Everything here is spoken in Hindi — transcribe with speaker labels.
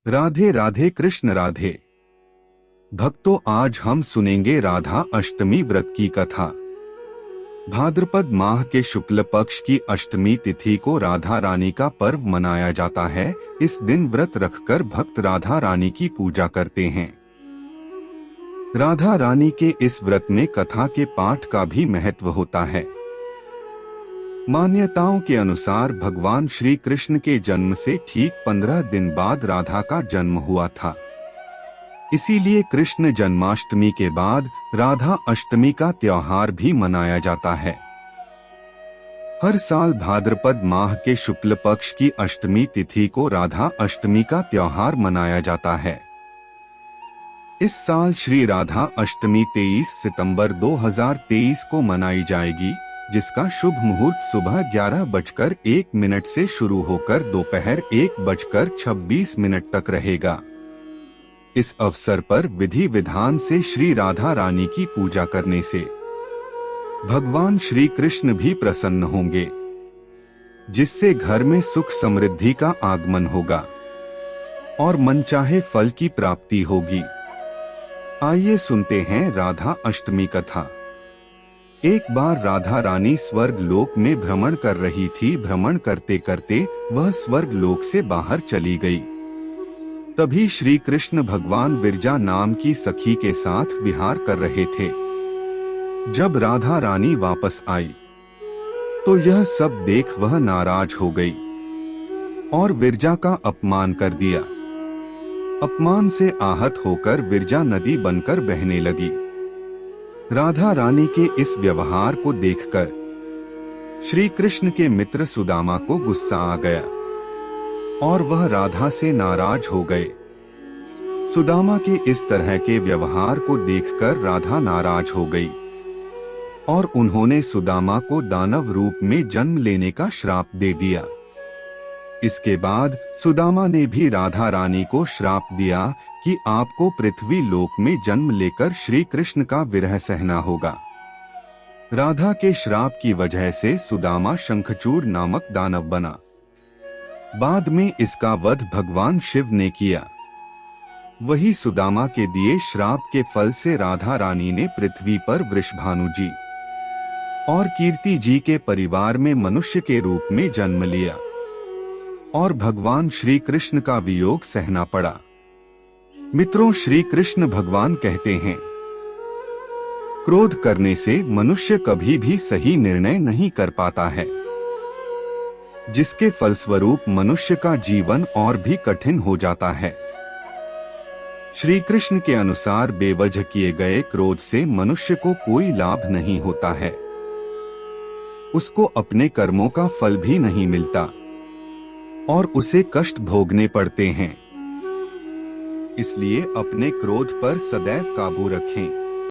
Speaker 1: राधे राधे कृष्ण राधे। भक्तों, आज हम सुनेंगे राधा अष्टमी व्रत की कथा। भाद्रपद माह के शुक्ल पक्ष की अष्टमी तिथि को राधा रानी का पर्व मनाया जाता है। इस दिन व्रत रखकर भक्त राधा रानी की पूजा करते हैं। राधा रानी के इस व्रत में कथा के पाठ का भी महत्व होता है। मान्यताओं के अनुसार भगवान श्री कृष्ण के जन्म से ठीक 15 दिन बाद राधा का जन्म हुआ था। इसीलिए कृष्ण जन्माष्टमी के बाद राधा अष्टमी का त्योहार भी मनाया जाता है। हर साल भाद्रपद माह के शुक्ल पक्ष की अष्टमी तिथि को राधा अष्टमी का त्योहार मनाया जाता है। इस साल श्री राधा अष्टमी 23 सितंबर 2023 को मनाई जाएगी, जिसका शुभ मुहूर्त सुबह 11:01 से शुरू होकर दोपहर 1:26 तक रहेगा। इस अवसर पर विधि विधान से श्री राधा रानी की पूजा करने से भगवान श्री कृष्ण भी प्रसन्न होंगे, जिससे घर में सुख समृद्धि का आगमन होगा और मनचाहे फल की प्राप्ति होगी। आइए सुनते हैं राधा अष्टमी कथा। एक बार राधा रानी स्वर्ग लोक में भ्रमण कर रही थी। भ्रमण करते करते वह स्वर्ग लोक से बाहर चली गई। तभी श्री कृष्ण भगवान विरजा नाम की सखी के साथ विहार कर रहे थे। जब राधा रानी वापस आई तो यह सब देख वह नाराज हो गई और विरजा का अपमान कर दिया। अपमान से आहत होकर विरजा नदी बनकर बहने लगी। राधा रानी के इस व्यवहार को देखकर श्री कृष्ण के मित्र सुदामा को गुस्सा आ गया और वह राधा से नाराज हो गए। सुदामा के इस तरह के व्यवहार को देखकर राधा नाराज हो गई और उन्होंने सुदामा को दानव रूप में जन्म लेने का श्राप दे दिया। इसके बाद सुदामा ने भी राधा रानी को श्राप दिया कि आपको पृथ्वी लोक में जन्म लेकर श्री कृष्ण का विरह सहना होगा। राधा के श्राप की वजह से सुदामा शंखचूड़ नामक दानव बना। बाद में इसका वध भगवान शिव ने किया। वही सुदामा के दिए श्राप के फल से राधा रानी ने पृथ्वी पर वृषभानु जी और कीर्ति जी के परिवार में मनुष्य के रूप में जन्म लिया और भगवान श्री कृष्ण का वियोग सहना पड़ा। मित्रों, श्री कृष्ण भगवान कहते हैं, क्रोध करने से मनुष्य कभी भी सही निर्णय नहीं कर पाता है, जिसके फलस्वरूप मनुष्य का जीवन और भी कठिन हो जाता है। श्री कृष्ण के अनुसार बेवजह किए गए क्रोध से मनुष्य को कोई लाभ नहीं होता है। उसको अपने कर्मों का फल भी नहीं मिलता और उसे कष्ट भोगने पड़ते हैं। इसलिए अपने क्रोध पर सदैव काबू रखें।